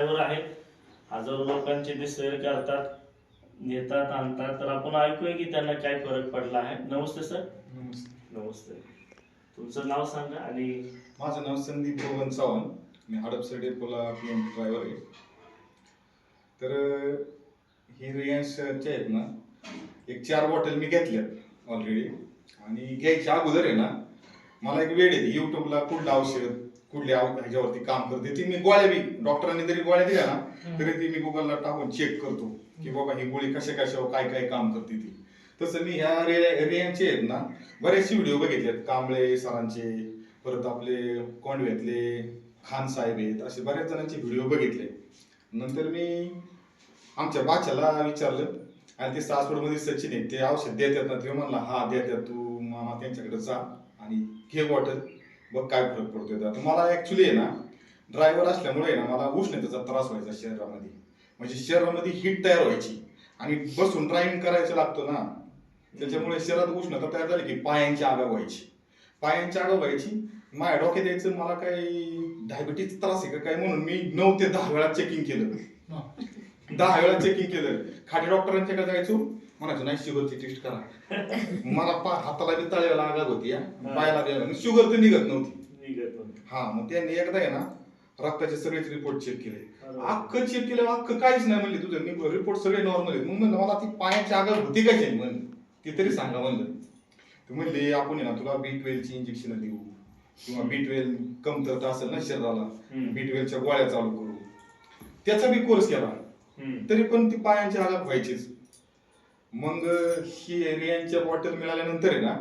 आहेत, हजारो लोकांची ते सैर करतात, नेतात आणतात. तर आपण ऐकूया की त्यांना काय फरक पडला आहे. नमस्ते सर. नमस्ते. नमस्ते. तुमचं नाव सांगा. आणि माझं नाव संदीप रोहन चव्हाण, मी हडपसर डेपोला PM ड्रायव्हर आहे. तर ही रिलायन्सच्या आहेत ना, एक 4 बॉटल मी घेतल्यात ऑलरेडी. आणि घ्यायच्या अगोदर आहे ना, मला एक वेळ येते युट्यूबला कुठलं औषध कुठल्या ह्याच्यावरती काम करते ती मी गोळ्या बी डॉक्टरांनी जरी गोळ्या दिल्या ना तरी ती मी गुगलला टाकून चेक करतो की बाबा ही गोळी कशा कशावर काय काय काम करते ती. तसं मी ह्या रियांचे आहेत ना बरेचसे व्हिडिओ बघितलेत, कांबळे सरांचे, परत आपले कोंडव्यातले खान साहेब आहेत, असे बऱ्याच जणांचे व्हिडिओ बघितले. नंतर मी आमच्या बाच्याला विचारलं आणि ते सासवडमध्ये सचिन आहेत, ते औषध देतात ना, ते म्हणला हा देतात, तू मामा त्यांच्याकडे जा आणि घे बॉटल, बघ काय फरक पडतोय. तर मला ऍक्च्युली आहे ना ड्रायव्हर असल्यामुळे ना मला उष्णतेचा त्रास व्हायचा शरीरामध्ये, म्हणजे शरीरामध्ये हीट तयार व्हायची आणि बसून ड्रायव्हिंग करायचं लागतं ना, त्याच्यामुळे शरीरात उष्णता तयार झाली की पायांची आग व्हायची. पायांची आग व्हायची, माझ्या डोक्यात यायचं मला काही डायबिटीज त्रास आहे का काय, म्हणून मी 9 ते 10 वेळा चेकिंग केलं. 10 वेळा चेकिंग केलं. खाली डॉक्टरांच्याकडे जायचो, म्हणायचो नाही शुगरची टेस्ट करा. मला हाताला बी तळ्याला आग होती, पायाला बी, शुगर तर निघत नव्हती. हा, मग त्यांनी एकदा आहे ना रक्ताचे सगळेच रिपोर्ट चेक केले, अख्खं चेक केलं, अख्खं काहीच नाही म्हणले, तुझं रिपोर्ट सगळे नॉर्मल आहेत. मग म्हणलं मला ती पायाची आग होती कशी म्हणलं, ती तरी सांगा म्हणलं. तर म्हणले आपण आहे ना तुला B12 ची इंजेक्शन देऊ किंवा B12 कमतरता असेल ना शरीराला, B12 च्या गोळ्या चालू करू. त्याचा बी कोर्स केला, तरी पण ती पायांची आग व्हायचीच. मग ही रियांच्या बॉटल मिळाल्यानंतर आहे ना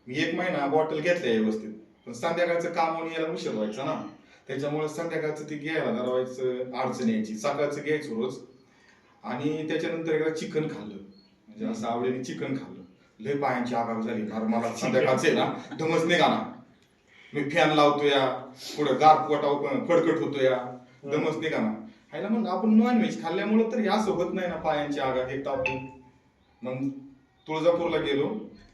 मी 1 महिना बॉटल घेतल्या व्यवस्थित, पण संध्याकाळचं काम होऊन यायला उशीर व्हायचा ना, त्याच्यामुळे संध्याकाळचं ती घ्यायला धरावायचं अडचण यायची. सकाळचं घ्यायचं रोज. आणि त्याच्यानंतर एकदा चिकन खाल्लं, म्हणजे असं आवडीने चिकन खाल्लं, लय पायांची आग झाली. मला संध्याकाळचं आहे ना धमच निघा ना, मी फॅन लावतो या पुढं गार पोटावर फडकट होतो या, दमच निघा ना. हायला म्हणलं आपण नॉनव्हेज खाल्ल्यामुळे तर हे असं होत नाही ना पायांची आग एक तापून. मग तुळजापूरला गेलो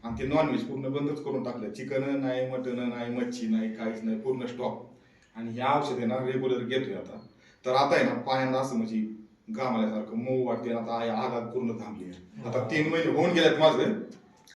आणि ते नॉनव्हेज पूर्ण बंदच करून टाकलं. चिकन नाही, मटन नाही, मच्छी नाही, काहीच नाही, पूर्ण स्टॉप. आणि हे औषध आहे ना रेग्युलर घेतोय आता. तर आता आहे ना पायांना असं म्हणजे घाम आल्यासारखं मऊ वाटते. आता आग पूर्ण थांबली. आता 3 महिने होऊन गेल्यात माझं